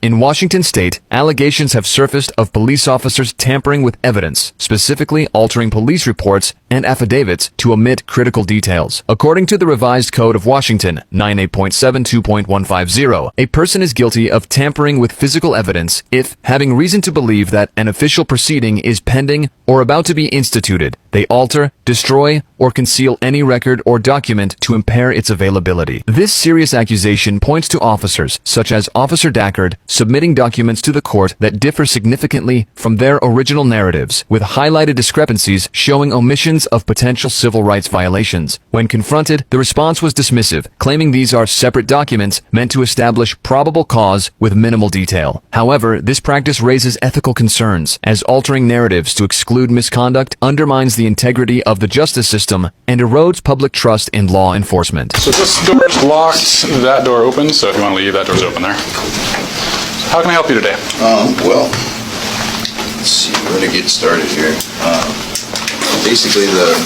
In Washington state, allegations have surfaced of police officers tampering with evidence, specifically altering police reports and affidavits to omit critical details. According to the Revised Code of Washington, 98.72.150, a person is guilty of tampering with physical evidence if, having reason to believe that an official proceeding is pending or about to be instituted, they alter, destroy, or conceal any record or document to impair its availability. This serious accusation points to officers, such as Officer Dackard, submitting documents to the court that differ significantly from their original narratives, with highlighted discrepancies showing omissions of potential civil rights violations. When confronted, the response was dismissive, claiming these are separate documents meant to establish probable cause with minimal detail. However, this practice raises ethical concerns, as altering narratives to exclude misconduct undermines the integrity of the justice system and erodes public trust in law enforcement. So this door's locked, that door opens, so if you want to leave, that door's open there. How can I help you today? Well, let's see where to get started here. Basically, the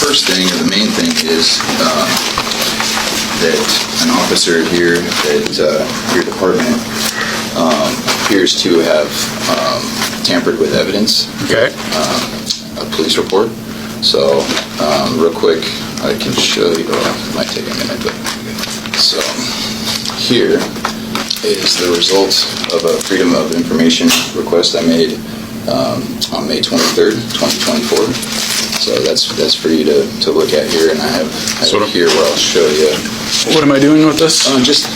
first thing, or the main thing, is that an officer here at your department appears to have tampered with evidence. Okay. A police report. So, real quick, I can show you. It might take a minute, but so here is the result of a Freedom of Information request I made on May 23rd, 2024. So that's for you to look at here, and I have it here where I'll show you. What am I doing with this? Just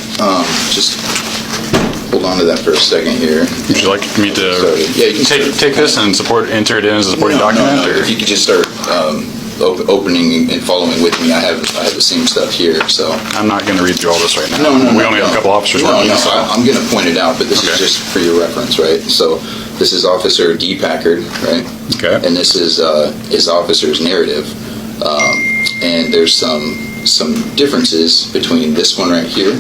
hold on to that for a second here. Would you like me to yeah, you can take this and enter it in as a supporting document? No. If you could just start opening and following with me. I have the same stuff here, so. I'm not going to read through all this right now. No. We only have a couple officers working. So. I'm going to point it out, but this is just for your reference, right? So this is Officer D. Packard, right? Okay. And this is his officer's narrative, and there's some differences between this one right here.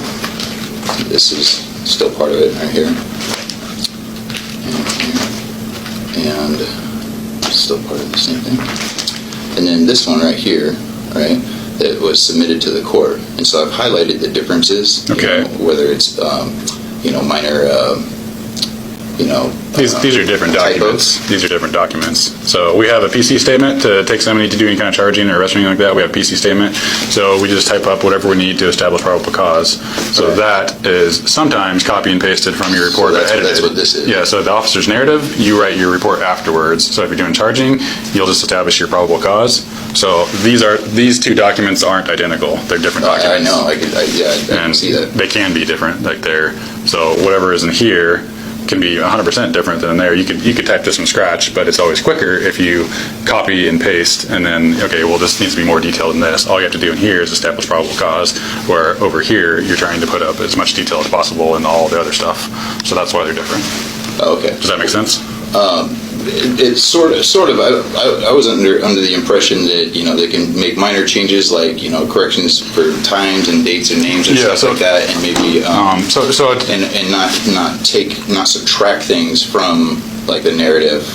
This is still part of it right here, and still part of the same thing. And then this one right here, right, that was submitted to the court. And so I've highlighted the differences, okay. Whether it's, minor, These are different documents. Typos. These are different documents. So we have a PC statement to take somebody to do any kind of charging or arresting like that. We have a PC statement. So we just type up whatever we need to establish probable cause. So that is sometimes copy and pasted from your report. So that's what this is. Yeah, so the officer's narrative, you write your report afterwards. So if you're doing charging, you'll just establish your probable cause. So these two documents aren't identical. They're different documents. I know. I can see that. They can be different, so whatever is in here can be 100% different than there. You could type this from scratch, but it's always quicker if you copy and paste and then, okay, well, this needs to be more detailed than this. All you have to do in here is establish probable cause, where over here you're trying to put up as much detail as possible and all the other stuff. So that's why they're different. Okay. Does that make sense? It's sort of. I was under the impression that they can make minor changes like corrections for times and dates and names and stuff like that, and maybe and not subtract things from like the narrative,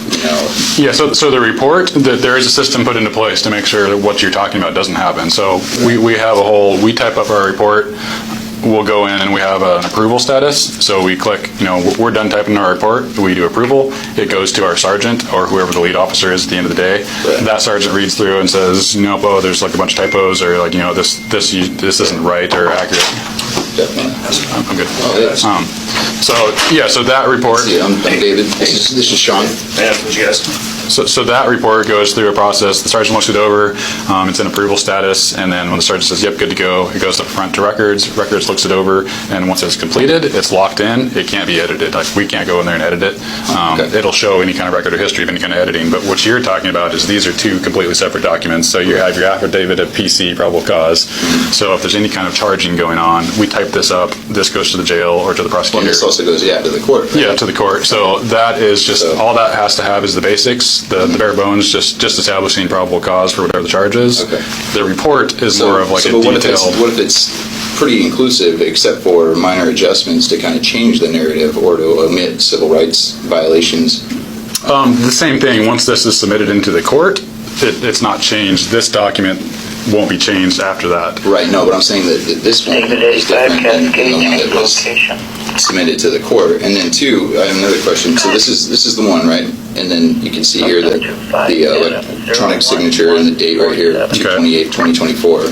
Yeah. So the report, there is a system put into place to make sure that what you're talking about doesn't happen. So we have we type up our report. We'll go in and we have an approval status. So we click, we're done typing our report. We do approval. It goes to our sergeant or whoever the lead officer is at the end of the day. Right. That sergeant reads through and says, there's like a bunch of typos or this isn't right or accurate. Definitely. I'm good. Oh, so that report. I'm David. This is Sean. Yeah, what you guys? So that report goes through a process. The sergeant looks it over. It's in approval status, and then when the sergeant says, "Yep, good to go," it goes up front to records. Records looks it over, and once it's completed, it's locked in. It can't be edited. Like we can't go in there and edit it. It'll show any kind of record or history of any kind of editing. But what you're talking about is these are two completely separate documents. So you have your affidavit of PC, probable cause. So if there's any kind of charging going on, we type this up. This goes to the jail or to the prosecutor. Well, this also goes to the court. Right? Yeah, to the court. So that is just all that has to have is the basics. The bare bones, just establishing probable cause for whatever the charge is. Okay. The report is more of like a detailed. What if it's pretty inclusive, except for minor adjustments to kind of change the narrative or to omit civil rights violations? The same thing. Once this is submitted into the court, it's not changed. This document won't be changed after that. Right. No, but I'm saying that this one is different than the one that was. submit it to the court. And then two, I have another question. So this is the one, right? And then you can see here that the electronic signature and the date right here, 2/28/2024.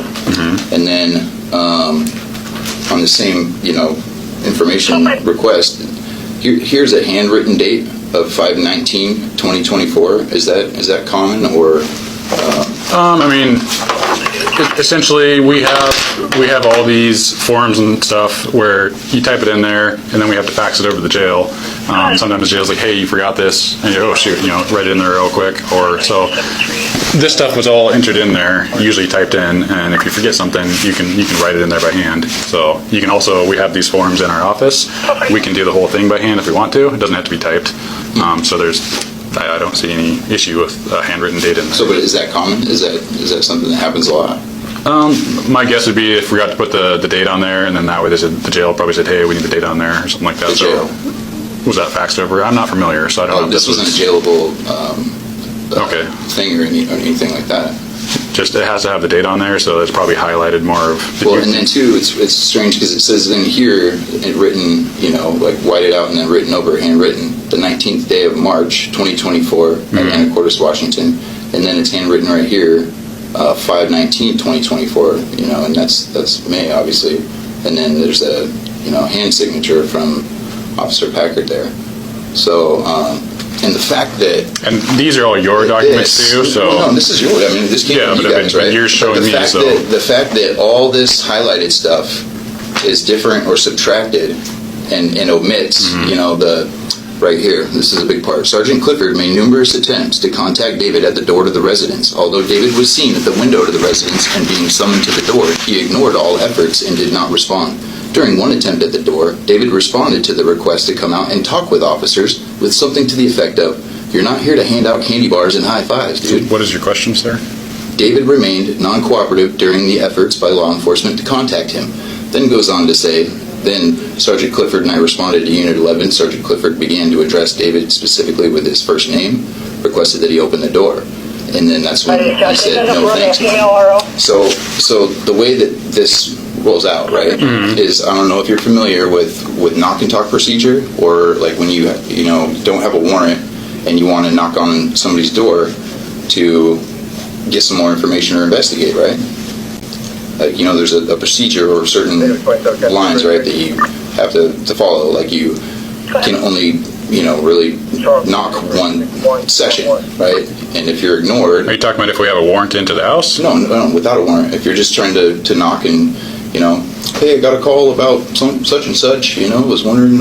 And then on the same, information request, here's a handwritten date of 5/19/2024. Is that common, or? Essentially, we have all these forms and stuff where you type it in there, and then we have to fax it over to the jail. Sometimes the jail's like, "Hey, you forgot this," and you go, "Oh shoot," write it in there real quick. Or so this stuff was all entered in there, usually typed in, and if you forget something, you can write it in there by hand. So you can also, we have these forms in our office. We can do the whole thing by hand if we want to. It doesn't have to be typed. So I don't see any issue with handwritten data in there. So, but is that common? Is that something that happens a lot? My guess would be if we got to put the date on there, and then that way the jail probably said, "Hey, we need the date on there," or something like that. The jail. So was that faxed over? I'm not familiar, so I don't know. If this wasn't a jailable thing or anything like that. Just it has to have the date on there, so it's probably highlighted more of. Well, and then too, it's strange because it says in here, it written, like whited out and then written over, handwritten, the 19th day of March, 2024, at Anacortes, Washington, and then it's handwritten right here, 5/19/2024, and that's May, obviously, and then there's a hand signature from Officer Packard there. So, and the fact that... And these are all your documents too, so... Well, no, this is yours. I mean, this came from you guys, right? You're showing me, so... The fact that all this highlighted stuff is different or subtracted and omits, right here, this is a big part. Sergeant Clifford made numerous attempts to contact David at the door to the residence. Although David was seen at the window to the residence and being summoned to the door, he ignored all efforts and did not respond. During one attempt at the door, David responded to the request to come out and talk with officers with something to the effect of, "You're not here to hand out candy bars and high fives, dude." What is your question, sir? David remained non-cooperative during the efforts by law enforcement to contact him. Then goes on to say, then Sergeant Clifford and I responded to Unit 11. Sergeant Clifford began to address David specifically with his first name, requested that he open the door. And then that's when I said, "No thanks." So the way that this rolls out, right, is, I don't know if you're familiar with knock and talk procedure, or like when you don't have a warrant and you want to knock on somebody's door to get some more information or investigate, right? Like, there's a procedure or certain lines, right, that you have to follow. Like, you can only, really knock one session, right? And if you're ignored... Are you talking about if we have a warrant into the house? No, without a warrant. If you're just trying to knock and, "Hey, I got a call about such and such, was wondering,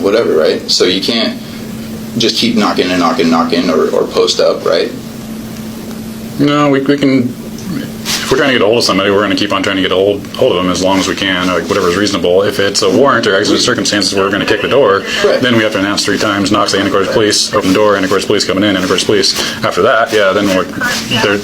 whatever, right? So you can't just keep knocking and knocking or post up, right? No, we can... If we're trying to get a hold of somebody, we're going to keep on trying to get a hold of them as long as we can, like whatever is reasonable. If it's a warrant or exigent circumstances where we're going to kick the door, then we have to announce 3 times, knock, say Anacortes Police, open the door, Anacortes Police coming in, Anacortes Police. After that, then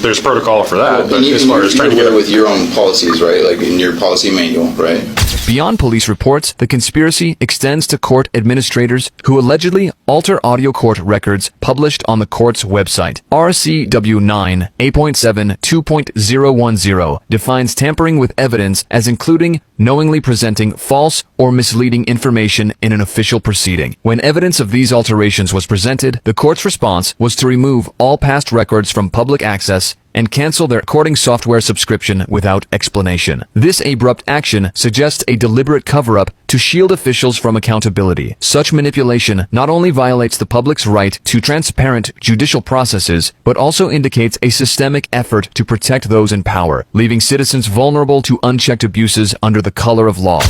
there's protocol for that. But as far as trying to get with your own policies, right? Like in your policy manual, right? Beyond police reports, the conspiracy extends to court administrators who allegedly alter audio court records published on the court's website. RCW 9 8.7 2.010 defines tampering with evidence as including knowingly presenting false or misleading information in an official proceeding. When evidence of these alterations was presented, the court's response was to remove all past records from public access and cancel their recording software subscription without explanation. This abrupt action suggests a deliberate cover-up to shield officials from accountability. Such manipulation not only violates the public's right to transparent judicial processes, but also indicates a systemic effort to protect those in power, leaving citizens vulnerable to unchecked abuses under the color of law.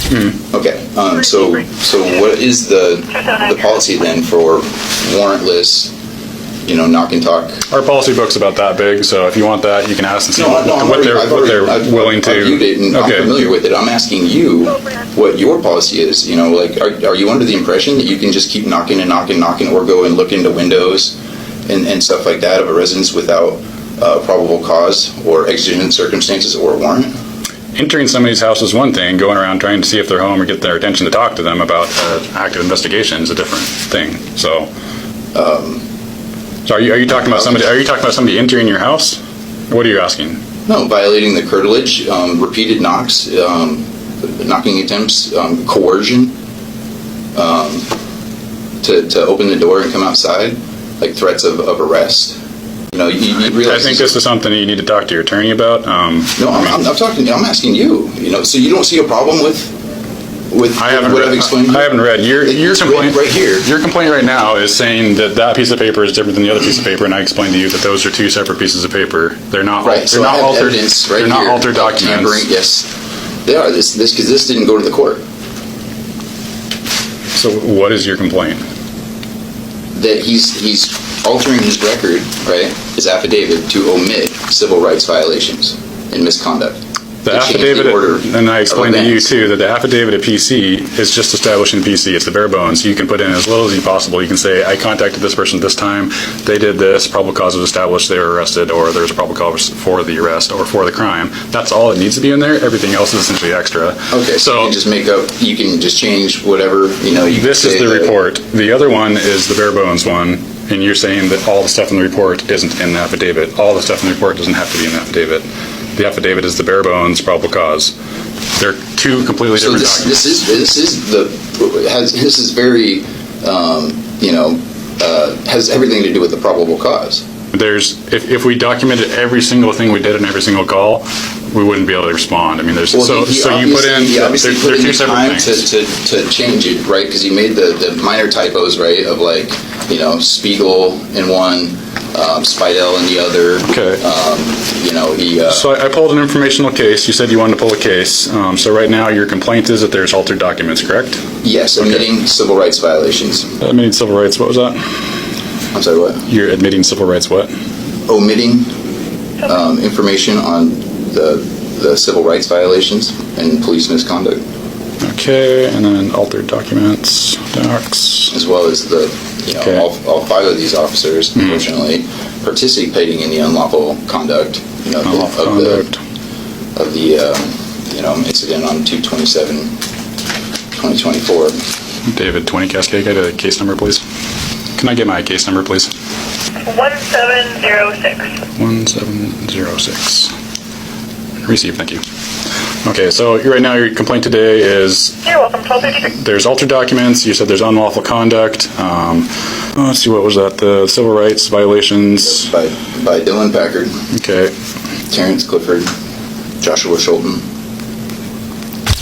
Okay, so what is the policy then for warrantless, knock and talk? Our policy book's about that big, so if you want that, you can ask and see what they're willing to. I've viewed it and I'm familiar with it. I'm asking you what your policy is. Like, are you under the impression that you can just keep knocking and knocking, or go and look into windows and stuff like that of a residence without probable cause or exigent circumstances or a warrant? Entering somebody's house is one thing. Going around trying to see if they're home or get their attention to talk to them about active investigation is a different thing. So. So are you talking about somebody? Are you talking about somebody entering your house? What are you asking? No, violating the curtilage, repeated knocks, knocking attempts, coercion, to open the door and come outside, like threats of arrest. You know, you realize. I think this is something you need to talk to your attorney about. No, I'm talking. I'm asking you. You know, so you don't see a problem with what I've explained? I haven't read your complaint right here. Your complaint right now is saying that piece of paper is different than the other piece of paper, and I explained to you that those are two separate pieces of paper. They're not. Right. They're not altered. They're not altered documents. Tampering, yes, they are. This didn't go to the court. So what is your complaint? That he's altering his record, right, his affidavit to omit civil rights violations and misconduct. The affidavit, and I explained to you too, that the affidavit at PC is just establishing PC. It's the bare bones. You can put in as little as possible. You can say, I contacted this person this time, they did this, probable cause was established, they were arrested, or there's a probable cause for the arrest or for the crime. That's all that needs to be in there. Everything else is essentially extra. Okay, so you can just change whatever, you know. This is the report. The other one is the bare bones one, and you're saying that all the stuff in the report isn't in the affidavit. All the stuff in the report doesn't have to be in the affidavit. The affidavit is the bare bones probable cause. They're two completely different documents. This is very, has everything to do with the probable cause. If we documented every single thing we did in every single call, we wouldn't be able to respond. I mean, He obviously put in two separate time things. to change it, right? Because he made the minor typos, right? Of like, Spiegel in one, Spidel in the other. Okay. He. So I pulled an informational case. You said you wanted to pull a case. So right now your complaint is that there's altered documents, correct? Yes, omitting civil rights violations. Admitting civil rights. What was that? I'm sorry, what? You're admitting civil rights. What? Omitting information on the civil rights violations and police misconduct. Okay, and then altered documents, docs. As well as all five of these officers, unfortunately, participating in the unlawful conduct, of the incident on 2/27/2024. David 20 Cascade, get a case number, please. Can I get my case number, please? 1706. 1706. Receive, thank you. Okay, so right now your complaint today is... You're welcome, 1256. There's altered documents, you said there's unlawful conduct. Let's see, what was that? The civil rights violations? By Dylan Packard. Okay. Terrence Clifford. Joshua Schulten.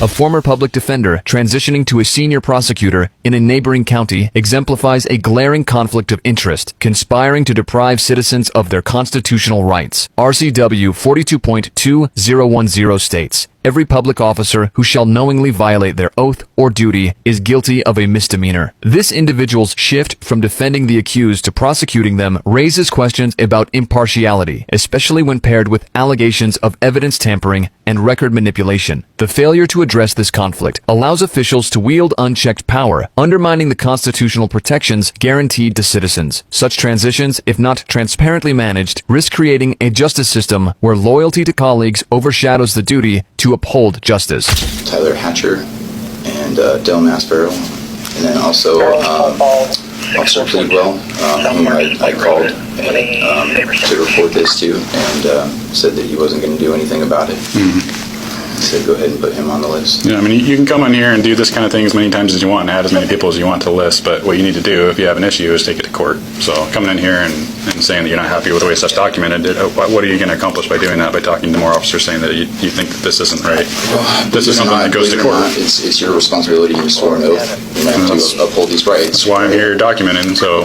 A former public defender transitioning to a senior prosecutor in a neighboring county exemplifies a glaring conflict of interest, conspiring to deprive citizens of their constitutional rights. RCW 42.2010 states, every public officer who shall knowingly violate their oath or duty is guilty of a misdemeanor. This individual's shift from defending the accused to prosecuting them raises questions about impartiality, especially when paired with allegations of evidence tampering and record manipulation. The failure to address this conflict allows officials to wield unchecked power, undermining the constitutional protections guaranteed to citizens. Such transitions, if not transparently managed, risk creating a justice system where loyalty to colleagues overshadows the duty to uphold justice. Tyler Hatcher and Del Maspero, and then also Officer Pleadwell, whom I called to report this to, and said that he wasn't going to do anything about it. He said go ahead and put him on the list. Yeah, I mean, you can come in here and do this kind of thing as many times as you want and add as many people as you want to the list, but what you need to do if you have an issue is take it to court. So coming in here and saying that you're not happy with the way stuff's documented, what are you going to accomplish by doing that, by talking to more officers saying that you think that this isn't right? This is something that goes to court. It's your responsibility to swear an oath to uphold these rights. That's why I'm here documenting. So,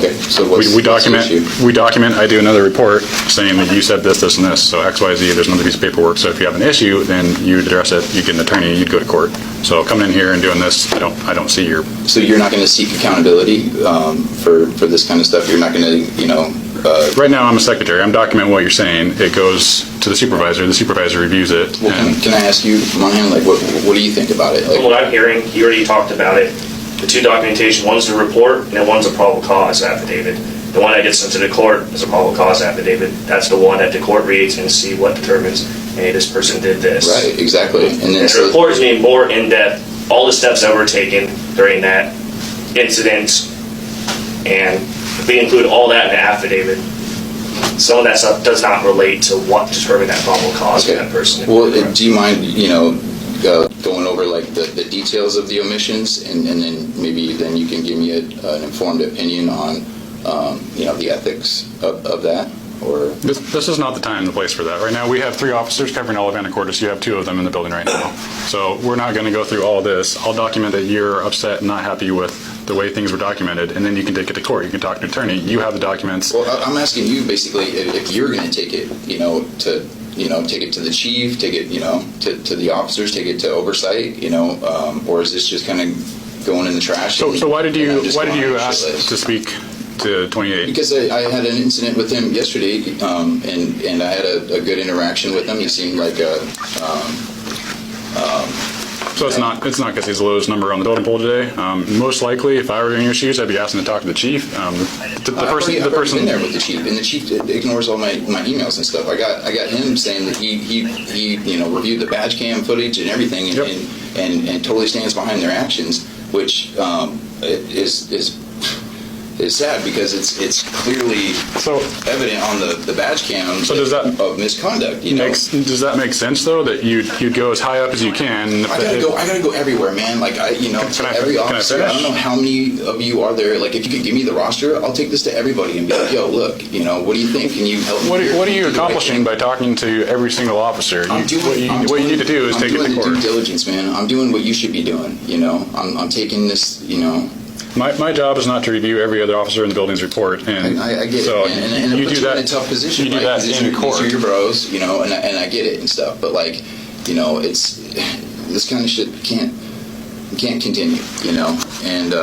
we document. I do another report saying that you said this, this, and this. So X, Y, Z. There's another piece of paperwork. So if you have an issue, then you address it. You get an attorney. You'd go to court. So coming in here and doing this, I don't see your. So you're not going to seek accountability for this kind of stuff. You're not going to Right now, I'm a secretary. I'm documenting what you're saying. It goes to the supervisor. The supervisor reviews it. Well, can I ask you, Monahan, what do you think about it? From what I'm hearing, you already talked about it. The two documentation, one's the report, and then one's a probable cause affidavit. The one that gets sent to the court is a probable cause affidavit. That's the one that the court reads and see what determines, hey, this person did this. Right, exactly. And then the report is being more in-depth, all the steps that were taken during that incident, and if we include all that in the affidavit, some of that stuff does not relate to what determined that probable cause for that person. Well, do you mind, going over like the details of the omissions, and then maybe then you can give me an informed opinion on the ethics of that. Or This is not the time and the place for that. Right now, we have 3 officers covering all of Anacortes. You have 2 of them in the building right now. So we're not going to go through all this. I'll document that you're upset and not happy with the way things were documented, and then you can take it to court. You can talk to an attorney. You have the documents. Well, I'm asking you basically if you're going to take it, take it to the chief, take it, to the officers, take it to oversight, or is this just kind of going in the trash? So why did you ask to speak to 28? Because I had an incident with him yesterday, and I had a good interaction with him. He seemed like So it's not because he's the lowest number on the totem pole today. Most likely, if I were in your shoes, I'd be asking to talk to the chief. The person been there with the chief, and the chief ignores all my emails and stuff. I got him saying that he reviewed the badge cam footage and everything, and totally stands behind their actions, which is sad because it's clearly evident on the badge cam of misconduct. Does that make sense though, that you'd go as high up as you can? I gotta go everywhere, man. Like every officer. I don't know how many of you are there. Like if you could give me the roster, I'll take this to everybody and be like, yo, look, what do you think? Can you help me? What are you accomplishing by talking to every single officer? What you need to do is take it to court. I'm doing due diligence, man. I'm doing what you should be doing. I'm taking this. My job is not to review every other officer in the building's report, and I get so it, man. And you do that in a tough position. You do that in court. These are your bros, and I get it and stuff. But it's this kind of shit can't continue, and.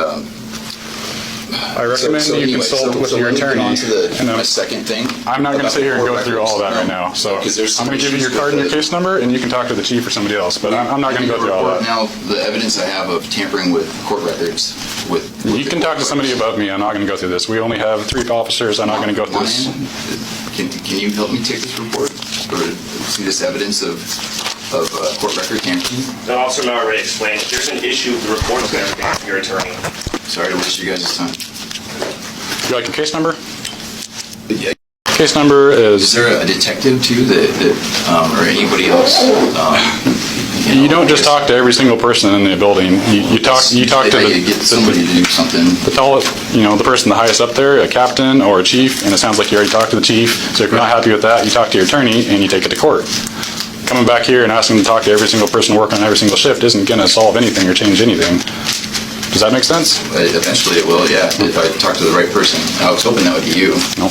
I recommend you consult with your attorney. On to my second thing. I'm not going to sit here and go through all of that right now. So I'm going to give you your card and your case number, and you can talk to the chief or somebody else. But I'm not going to go through all that. Now, the evidence I have of tampering with court records. You can talk to somebody above me. I'm not going to go through this. We only have 3 officers. I'm not going to go through this. Can you help me take this report or see this evidence of court record tampering? The officer already explained. If there's an issue with the reports and everything, from your attorney. Sorry to waste you guys' time. You like your case number? Yeah. Case number is... Is there a detective too that or anybody else? You don't just talk to every single person in the building. You talk to get somebody to do something. The person the highest up there, a captain or a chief, and it sounds like you already talked to the chief. So if you're not happy with that, you talk to your attorney and you take it to court. Coming back here and asking to talk to every single person working on every single shift isn't going to solve anything or change anything. Does that make sense? Eventually it will, yeah, if I talk to the right person. I was hoping that would be you. No.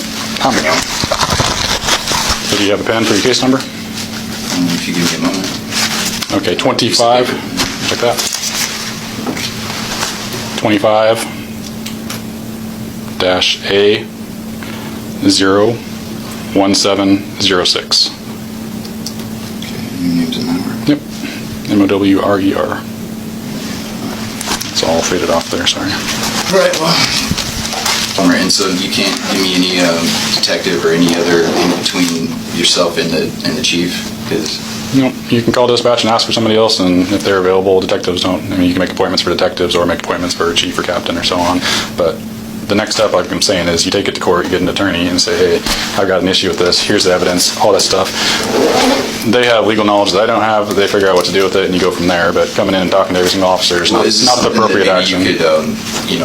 So do you have a pen for your case number? If you give me a moment. Okay, 25. Check that. 25 -A 01706. Okay, your name's in that. Yep. MOWRER. It's all faded off there, sorry. Right, well. Bummer, and so you can't give me any detective or any other in between yourself and the chief? Because you can call dispatch and ask for somebody else, and if they're available, detectives don't. I mean, you can make appointments for detectives or make appointments for chief or captain or so on, but the next step, like I'm saying, is you take it to court, you get an attorney and say, hey, I've got an issue with this, here's the evidence, all that stuff. They have legal knowledge that I don't have, they figure out what to do with it, and you go from there. But coming in and talking to every single officer is not the appropriate action. You could,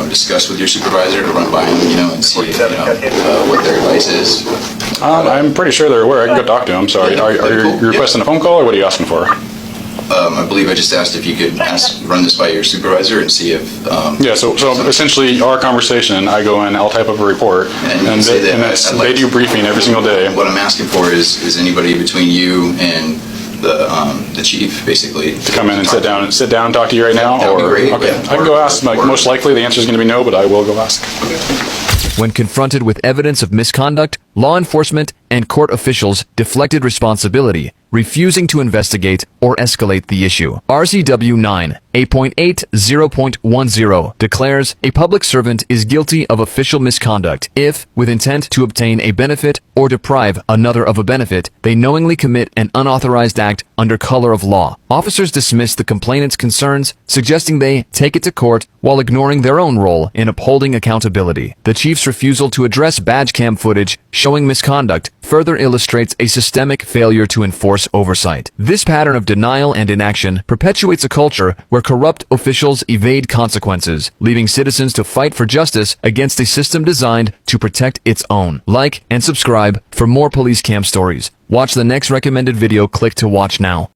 discuss with your supervisor to run by them, and see, what their advice is. I'm pretty sure they're aware. I can go talk to them. Sorry. Are you requesting a phone call, or what are you asking for? I believe I just asked if you could run this by your supervisor and see if... Yeah, so essentially our conversation, I go in, I'll type up a report, and they do briefing every single day. What I'm asking for is anybody between you and the chief, basically. To come in and sit down and talk to you right now? That would be great. Okay, I can go ask. Most likely the answer is going to be no, but I will go ask. When confronted with evidence of misconduct, law enforcement and court officials deflected responsibility, refusing to investigate or escalate the issue. RCW 9 8.80.10 declares a public servant is guilty of official misconduct if, with intent to obtain a benefit or deprive another of a benefit, they knowingly commit an unauthorized act under color of law. Officers dismiss the complainant's concerns, suggesting they take it to court while ignoring their own role in upholding accountability. The chief's refusal to address badge cam footage showing misconduct further illustrates a systemic failure to enforce oversight. This pattern of denial and inaction perpetuates a culture where corrupt officials evade consequences, leaving citizens to fight for justice against a system designed to protect its own. Like and subscribe for more police cam stories. Watch the next recommended video. Click to watch now.